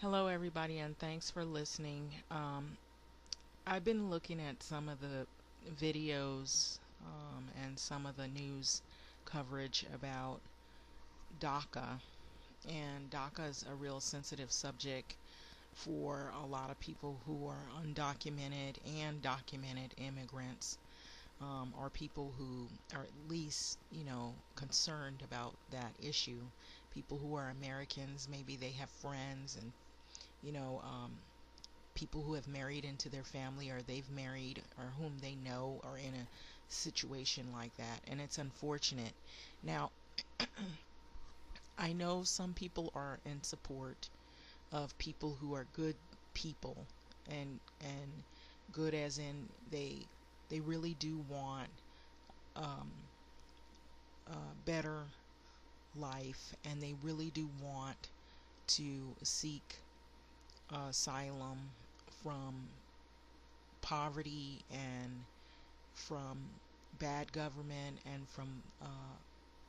Hello, everybody, and thanks for listening. I've been looking at some of the videos and some of the news coverage about DACA, and DACA is a real sensitive subject for a lot of people who are undocumented and documented immigrants, or people who are at least, concerned about that issue. People who are Americans, maybe they have friends and you know, um, people who have married into their family, or they've married, or whom they know are in a situation like that, and it's unfortunate. Now, I know some people are in support of people who are good people, and good as in they really do want um, a better life, and they really do want to seek asylum from poverty and from bad government, and from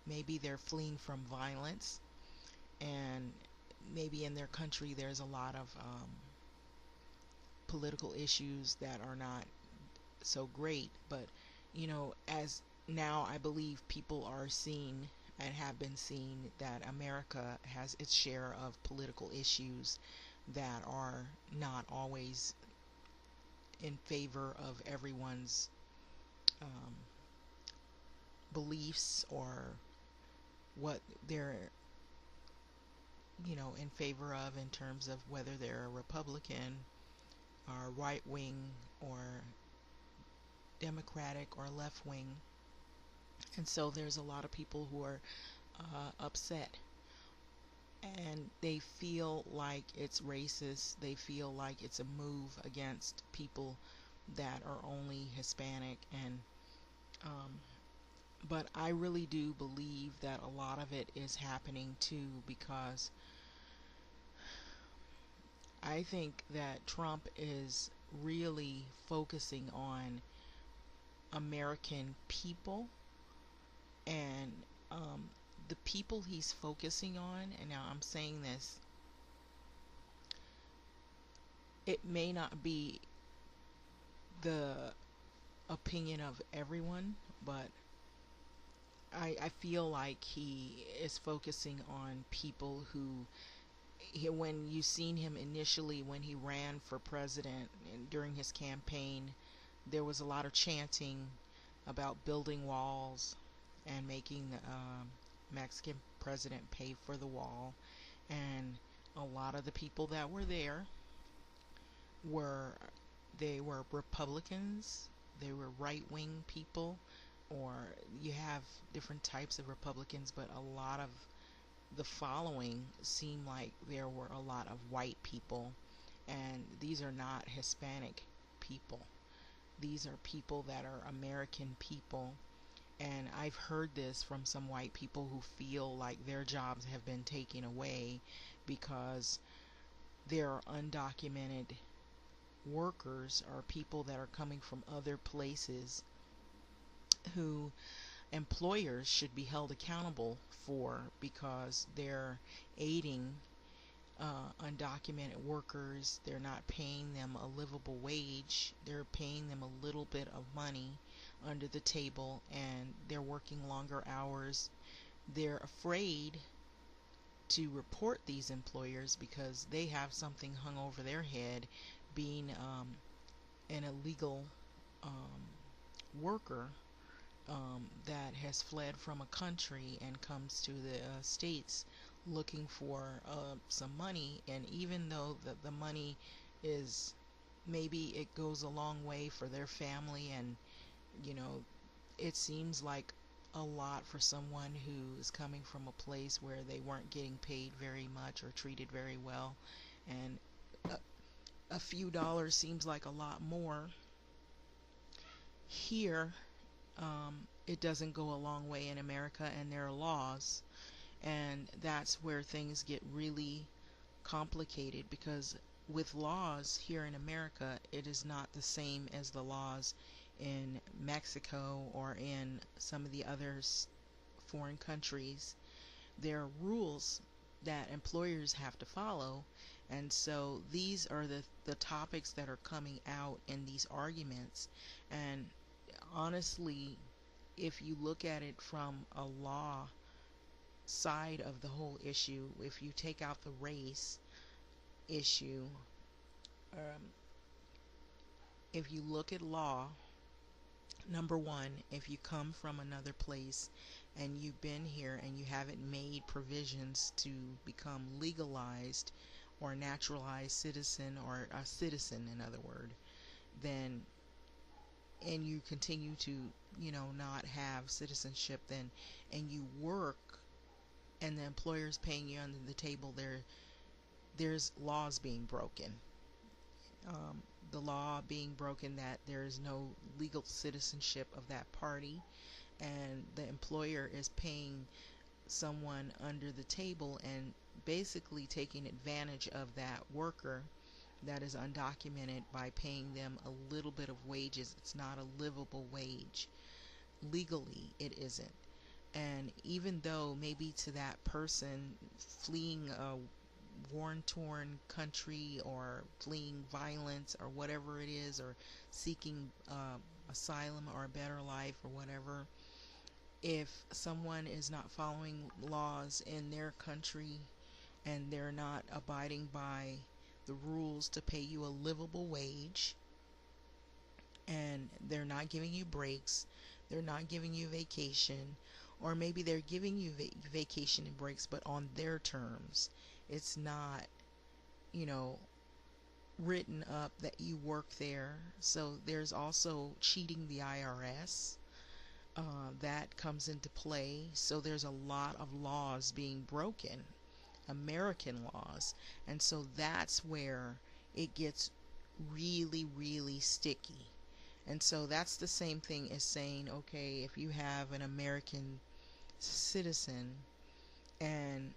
maybe they're fleeing from violence, and maybe in their country there's a lot of political issues that are not so great. But as now I believe people are seeing and have been seeing that America has its share of political issues that are not always in favor of everyone's um, beliefs, or what they're in favor of, in terms of whether they're a Republican or right wing or Democratic or left wing. And so there's a lot of people who are upset, and they feel like it's racist. They feel like it's a move against people that are only Hispanic, and um, but I really do believe that a lot of it is happening too, because I think that Trump is really focusing on American people, and the people he's focusing on, and now I'm saying this, it may not be the opinion of everyone, but I feel like he is focusing on people who, when you seen him initially when he ran for president and during his campaign, there was a lot of chanting about building walls and making the Mexican president pay for the wall. And a lot of the people that were there were they were Republicans, they were right-wing people, or you have different types of Republicans, but a lot of the following seemed like there were a lot of white people, and these are not Hispanic people. These are people that are American people. And I've heard this from some white people who feel like their jobs have been taken away because they're undocumented workers, or people that are coming from other places, who employers should be held accountable for, because they're aiding undocumented workers. They're not paying them a livable wage. They're paying them a little bit of money under the table, and they're working longer hours. They're afraid to report these employers because they have something hung over their head, being an illegal um, worker that has fled from a country and comes to the States looking for some money. And even though the money is, maybe it goes a long way for their family, and you know it seems like a lot for someone who is coming from a place where they weren't getting paid very much or treated very well, and a few dollars seems like a lot more. Here, it doesn't go a long way in America, and there are laws, and that's where things get really complicated, because with laws here in America, it is not the same as the laws in Mexico or in some of the other foreign countries. There are rules that employers have to follow. And so these are the topics that are coming out in these arguments. And honestly, if you look at it from a law side of the whole issue, if you take out the race issue, um, if you look at law, number one, if you come from another place and you've been here and you haven't made provisions to become legalized or naturalized citizen, or a citizen in other words, then, and you continue to, not have citizenship, then, and you work and the employer's paying you under the table, there's laws being broken. The law being broken that there is no legal citizenship of that party, and the employer is paying someone under the table and basically taking advantage of that worker that is undocumented by paying them a little bit of wages. It's not a livable wage. Legally, it isn't. And even though maybe to that person fleeing a war-torn country or fleeing violence or whatever it is, or seeking asylum or a better life or whatever, if someone is not following laws in their country and they're not abiding by the rules to pay you a livable wage, and they're not giving you breaks, they're not giving you vacation, or maybe they're giving you vacation and breaks but on their terms. It's not, written up that you work there. So there's also cheating the IRS. That comes into play. So there's a lot of laws being broken, American laws. And so that's where it gets really, really sticky. And so that's the same thing as saying, okay, if you have an American citizen and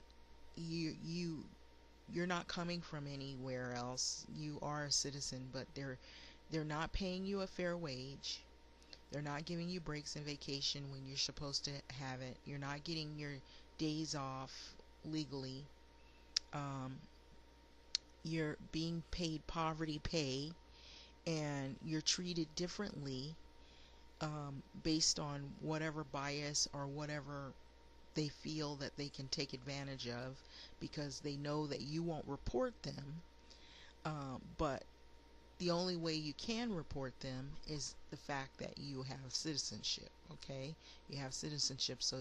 you're not coming from anywhere else, you are a citizen, but they're not paying you a fair wage. They're not giving you breaks and vacation when you're supposed to have it. You're not getting your days off legally. You're being paid poverty pay, and you're treated differently based on whatever bias or whatever they feel that they can take advantage of, because they know that you won't report them. But the only way you can report them is the fact that you have citizenship. Okay, you have citizenship, so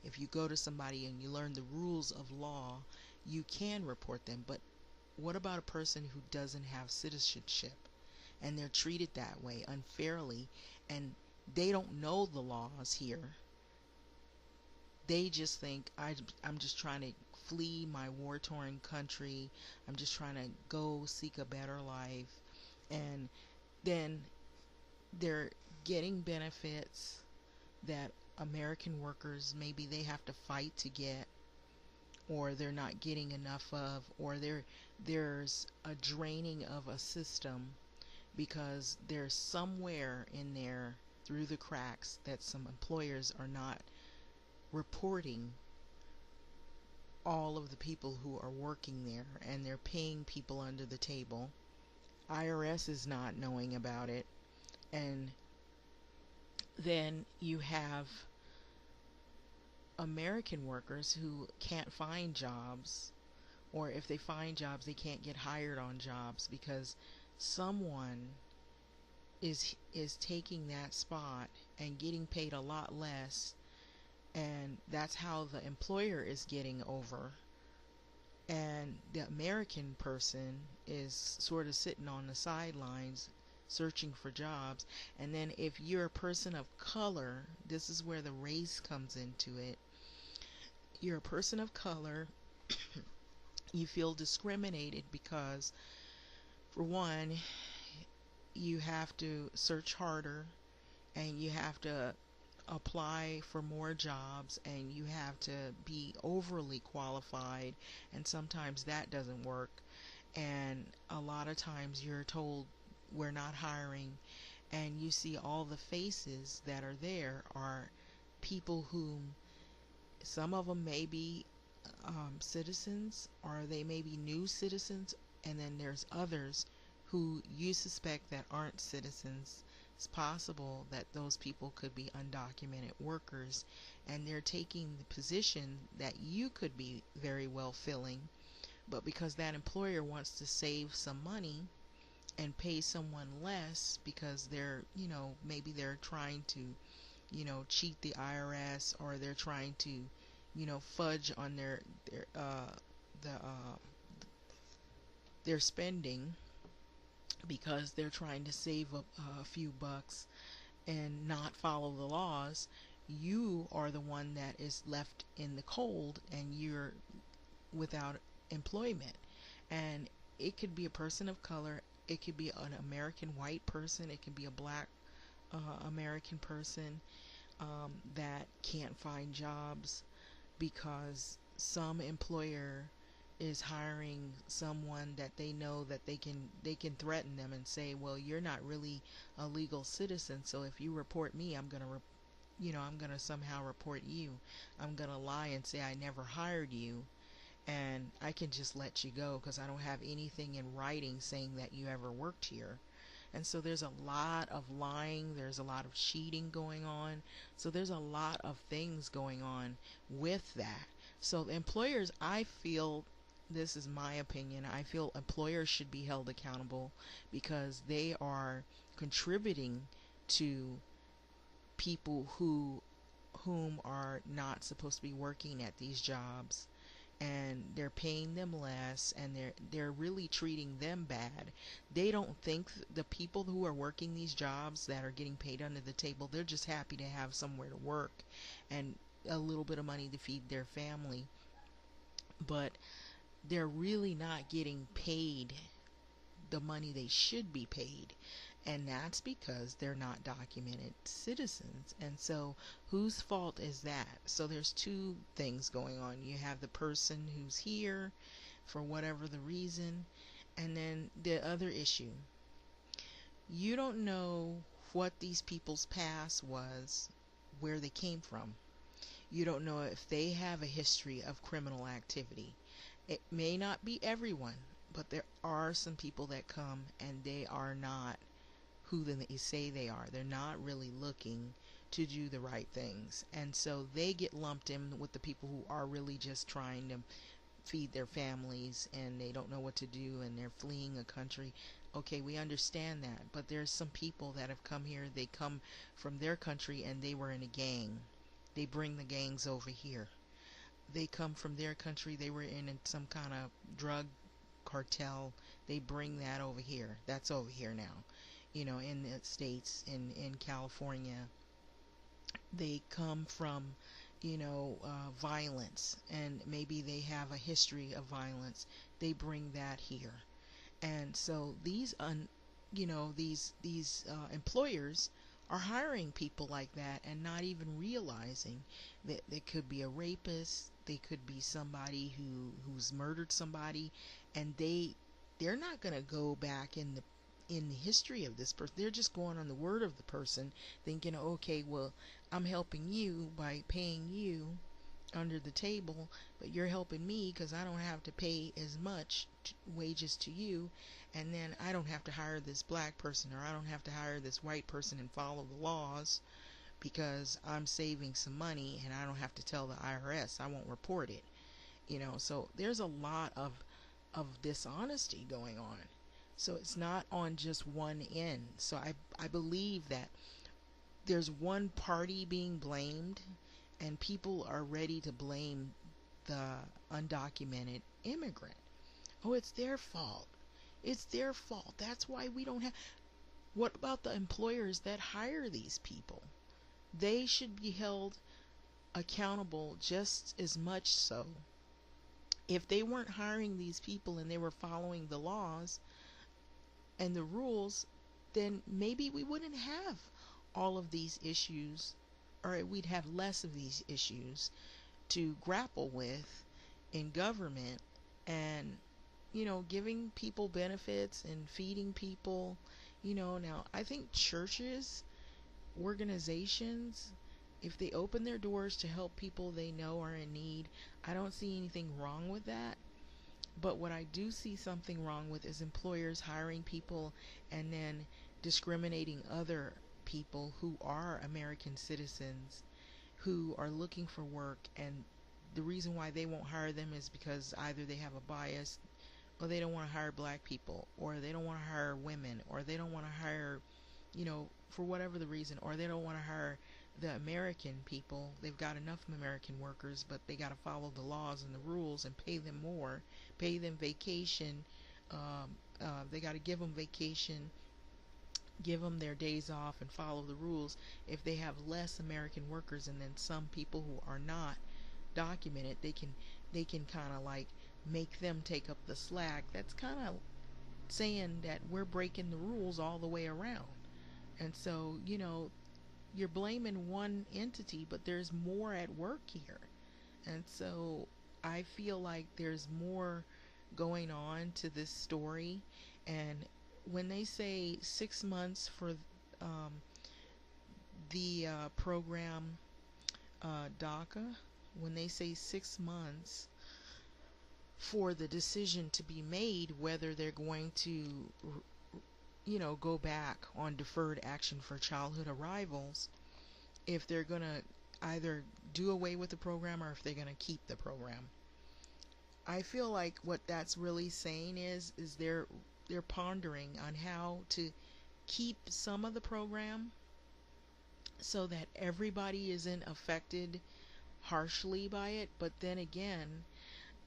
if you go to somebody and you learn the rules of law, you can report them. But what about a person who doesn't have citizenship and they're treated that way unfairly, and they don't know the laws here? They just think, I'm just trying to flee my war-torn country. I'm just trying to go seek a better life. And then they're getting benefits that American workers, maybe they have to fight to get, or they're not getting enough of, or there's a draining of a system because there's somewhere in there through the cracks that some employers are not reporting all of the people who are working there, and they're paying people under the table. IRS is not knowing about it. And then you have American workers who can't find jobs, or if they find jobs, they can't get hired on jobs because someone is taking that spot and getting paid a lot less, and that's how the employer is getting over, and the American person is sort of sitting on the sidelines searching for jobs. And then if you're a person of color, this is where the race comes into it. You're a person of color, you feel discriminated because, for one, you have to search harder, and you have to apply for more jobs, and you have to be overly qualified, and sometimes that doesn't work. And a lot of times you're told we're not hiring, and you see all the faces that are there are people whom, some of them may be citizens, or they may be new citizens, and then there's others who you suspect that aren't citizens. It's possible that those people could be undocumented workers, and they're taking the position that you could be very well filling, but because that employer wants to save some money and pay someone less because they're, maybe they're trying to, cheat the IRS, or they're trying to, fudge on the their spending because they're trying to save a few bucks and not follow the laws. You are the one that is left in the cold, and you're without employment. And it could be a person of color, it could be an American white person, it could be a black American person that can't find jobs because some employer is hiring someone that they know that they can threaten them and say, well, you're not really a legal citizen, so if you report me, I'm going to somehow report you. I'm going to lie and say I never hired you, and I can just let you go because I don't have anything in writing saying that you ever worked here. And so there's a lot of lying, there's a lot of cheating going on. So there's a lot of things going on with that. So employers, I feel, this is my opinion, I feel employers should be held accountable because they are contributing to people whom are not supposed to be working at these jobs, and they're paying them less, and they're really treating them bad. They don't think the people who are working these jobs that are getting paid under the table, they're just happy to have somewhere to work and a little bit of money to feed their family, but they're really not getting paid the money they should be paid. And that's because they're not documented citizens. And so whose fault is that? So there's two things going on. You have the person who's here for whatever the reason, and then the other issue. You don't know what these people's past was, where they came from. You don't know if they have a history of criminal activity. It may not be everyone, but there are some people that come and they are not who they say they are. They're not really looking to do the right things. And so they get lumped in with the people who are really just trying to feed their families, and they don't know what to do, and they're fleeing a country. Okay, we understand that. But there's some people that have come here, they come from their country and they were in a gang. They bring the gangs over here. They come from their country, they were in some kind of drug cartel. They bring that over here. That's over here now. In the States, in California, they come from, violence, and maybe they have a history of violence. They bring that here. And so these employers are hiring people like that and not even realizing that they could be a rapist, they could be somebody who's murdered somebody, and they're not going to go back in the history of this person. They're just going on the word of the person, thinking, okay, well, I'm helping you by paying you under the table, but you're helping me because I don't have to pay as much wages to you, and then I don't have to hire this black person, or I don't have to hire this white person and follow the laws because I'm saving some money, and I don't have to tell the IRS. I won't report it. So there's a lot of dishonesty going on. So it's not on just one end. So I believe that there's one party being blamed, and people are ready to blame the undocumented immigrant. Oh, it's their fault. It's their fault. That's why we don't have. What about the employers that hire these people? They should be held accountable just as much so. If they weren't hiring these people and they were following the laws and the rules, then maybe we wouldn't have all of these issues, or we'd have less of these issues to grapple with in government, and giving people benefits and feeding people. Now I think churches, organizations, If they open their doors to help people they know are in need, I don't see anything wrong with that. But what I do see something wrong with is employers hiring people and then discriminating other people who are American citizens who are looking for work, and the reason why they won't hire them is because either they have a bias, or they don't want to hire black people, or they don't want to hire women, or they don't want to hire, for whatever the reason, or they don't want to hire the American people. They've got enough American workers, but they got to follow the laws and the rules and pay them more, pay them vacation. They got to give them vacation, give them their days off, and follow the rules. If they have less American workers and then some people who are not documented, they can kind of like make them take up the slack. That's kind of saying that we're breaking the rules all the way around. And so, you're blaming one entity, but there's more at work here. And so I feel like there's more going on to this story. And when they say 6 months for um, the program DACA, when they say 6 months for the decision to be made whether they're going to, go back on deferred action for childhood arrivals, if they're going to either do away with the program or if they're going to keep the program. I feel like what that's really saying is they're pondering on how to keep some of the program so that everybody isn't affected harshly by it. But then again,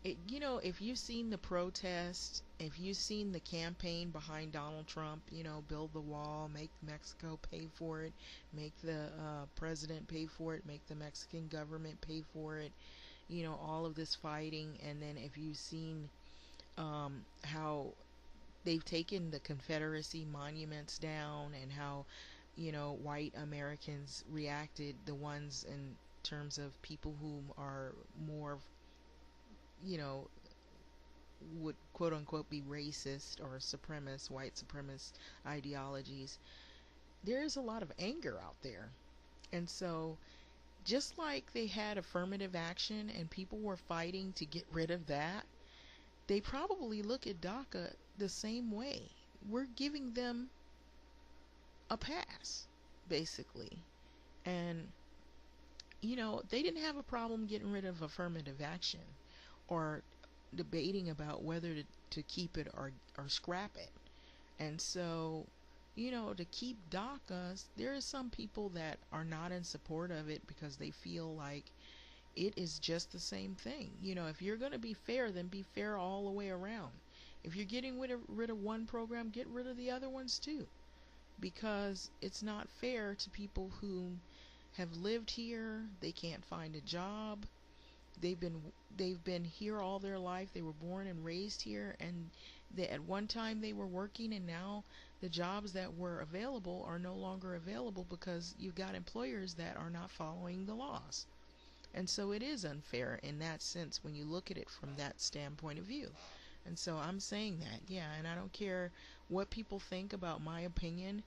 if you've seen the protest, if you've seen the campaign behind Donald Trump, build the wall, make Mexico pay for it, make the president pay for it, make the Mexican government pay for it, all of this fighting. And then if you've seen how they've taken the Confederacy monuments down, and how, white Americans reacted, the ones in terms of people who are more, you know, would quote unquote be racist or supremacist, white supremacist ideologies, there is a lot of anger out there. And so, just like they had affirmative action and people were fighting to get rid of that, they probably look at DACA the same way. We're giving them a pass, basically. And, they didn't have a problem getting rid of affirmative action or debating about whether to keep it or scrap it. And so, to keep DACA, there are some people that are not in support of it because they feel like it is just the same thing. If you're going to be fair, then be fair all the way around. If you're getting rid of one program, get rid of the other ones too. Because it's not fair to people who have lived here, they can't find a job, they've been here all their life, they were born and raised here, and at one time they were working, and now the jobs that were available are no longer available because you've got employers that are not following the laws. And so it is unfair in that sense when you look at it from that standpoint of view. And so I'm saying that, yeah, and I don't care what people think about my opinion.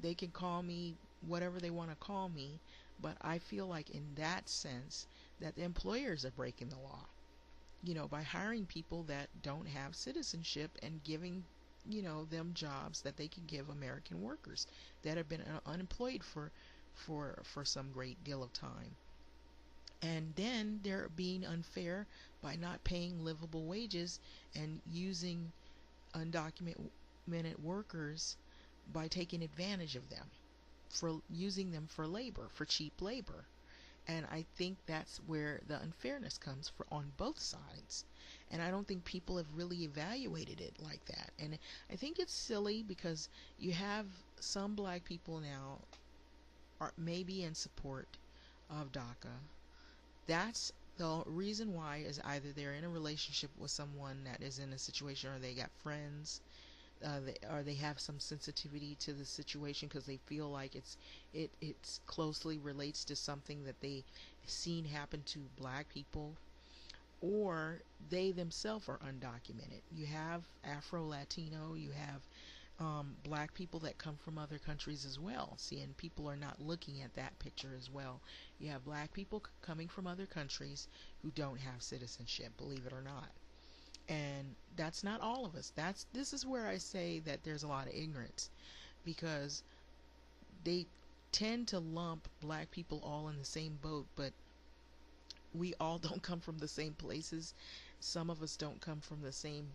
They can call me whatever they want to call me, but I feel like in that sense that the employers are breaking the law, by hiring people that don't have citizenship and giving, them jobs that they can give American workers that have been unemployed for some great deal of time. And then they're being unfair by not paying livable wages and using undocumented workers by taking advantage of them, for using them for labor, for cheap labor. And I think that's where the unfairness comes for on both sides. And I don't think people have really evaluated it like that. And I think it's silly because you have some black people now are maybe in support of DACA. That's the reason why is either they're in a relationship with someone that is in a situation, or they got friends, or they have some sensitivity to the situation because they feel like it's closely relates to something that they seen happen to black people, or they themselves are undocumented. You have Afro Latino, you have black people that come from other countries as well. See, and people are not looking at that picture as well. You have black people coming from other countries who don't have citizenship, believe it or not. And that's not all of us. This is where I say that there's a lot of ignorance, because they tend to lump black people all in the same boat, but we all don't come from the same places. Some of us don't come from the same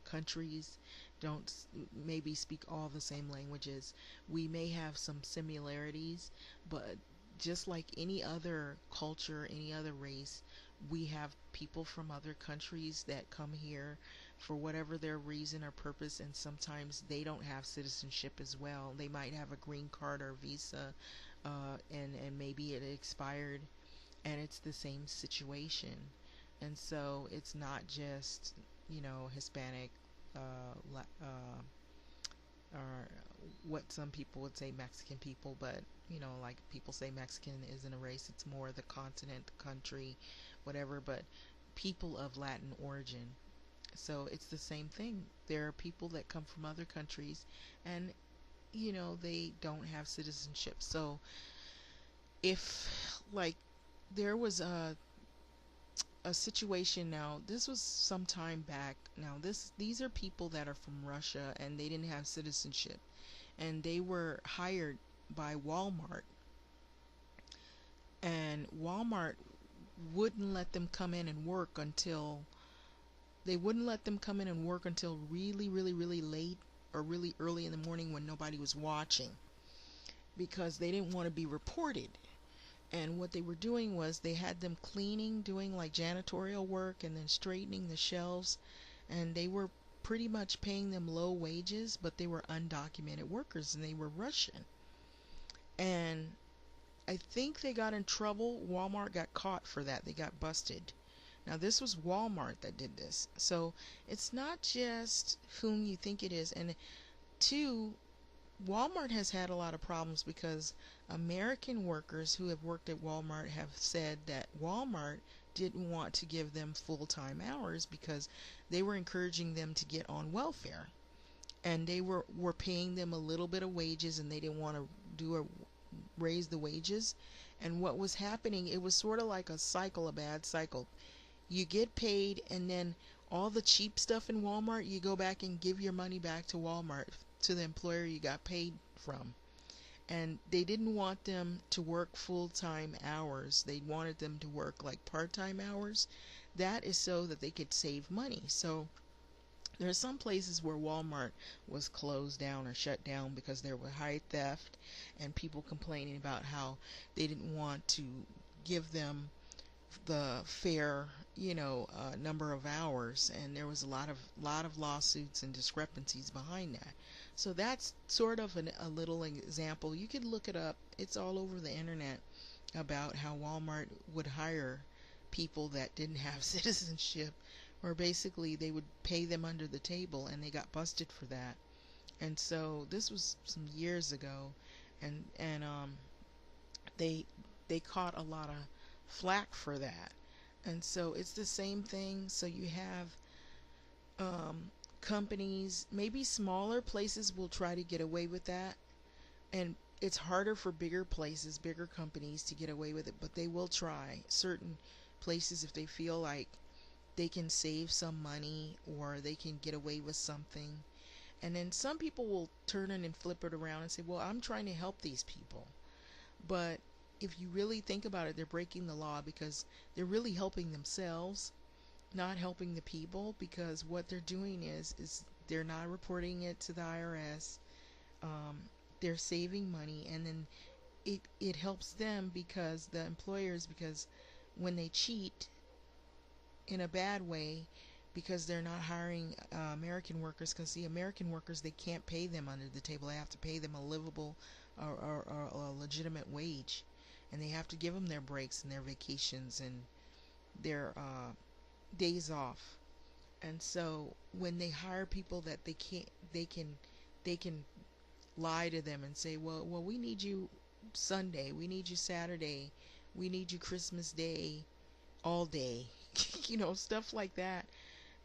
countries, don't maybe speak all the same languages. We may have some similarities, but just like any other culture, any other race, we have people from other countries that come here for whatever their reason or purpose, and sometimes they don't have citizenship as well. They might have a green card or visa, and maybe it expired, and it's the same situation. And so it's not just, Hispanic, or what some people would say Mexican people, but like people say Mexican isn't a race, it's more the continent, the country, whatever, but people of Latin origin. So it's the same thing. There are people that come from other countries, and they don't have citizenship. So if, like, there was a situation, now this was some time back, now these are people that are from Russia and they didn't have citizenship, and they were hired by Walmart, and Walmart wouldn't let them come in and work until they wouldn't let them come in and work until really, really, really late or really early in the morning when nobody was watching, because they didn't want to be reported. And what they were doing was they had them cleaning, doing like janitorial work, and then straightening the shelves. And they were pretty much paying them low wages, but they were undocumented workers and they were Russian. And I think they got in trouble. Walmart got caught for that. They got busted. Now, this was Walmart that did this. So it's not just whom you think it is. And two, Walmart has had a lot of problems because American workers who have worked at Walmart have said that Walmart didn't want to give them full-time hours because they were encouraging them to get on welfare, and they were paying them a little bit of wages, and they didn't want to raise the wages. And what was happening, it was sort of like a cycle, a bad cycle. You get paid, and then all the cheap stuff in Walmart, you go back and give your money back to Walmart, to the employer you got paid from. And they didn't want them to work full-time hours. They wanted them to work like part-time hours. That is so that they could save money. So there are some places where Walmart was closed down or shut down because there was high theft and people complaining about how they didn't want to give them the fair, number of hours, and there was a lot of lawsuits and discrepancies behind that. So that's sort of a little example. You could look it up. It's all over the internet about how Walmart would hire people that didn't have citizenship, or basically they would pay them under the table, and they got busted for that. And so this was some years ago, and they caught a lot of flack for that. And so it's the same thing. So you have companies, maybe smaller places will try to get away with that, and it's harder for bigger places, bigger companies to get away with it, but they will try. Certain places, if they feel like they can save some money or they can get away with something. And then some people will turn it and flip it around and say, well, I'm trying to help these people. But if you really think about it, they're breaking the law because they're really helping themselves, not helping the people, because what they're doing is they're not reporting it to the IRS. They're saving money, and then it helps them, because the employers, because when they cheat in a bad way, because they're not hiring American workers, because the American workers, they can't pay them under the table. They have to pay them a livable or a legitimate wage, and they have to give them their breaks and their vacations and their days off. And so when they hire people that they can lie to them and say, well, we need you Sunday, we need you Saturday, we need you Christmas Day, all day, stuff like that.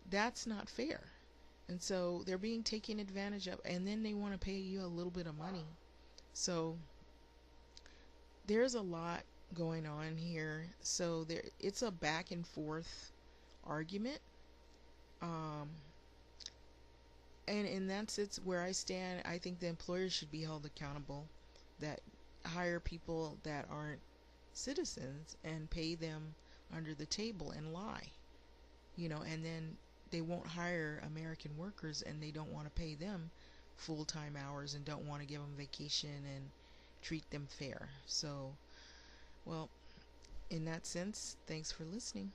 That's not fair. And so they're being taken advantage of, and then they want to pay you a little bit of money. So there's a lot going on here. So it's a back and forth argument. Um, and that's it's where I stand. I think the employers should be held accountable that hire people that aren't citizens and pay them under the table and lie, and then they won't hire American workers and they don't want to pay them full-time hours and don't want to give them vacation and treat them fair. So, well, in that sense, thanks for listening.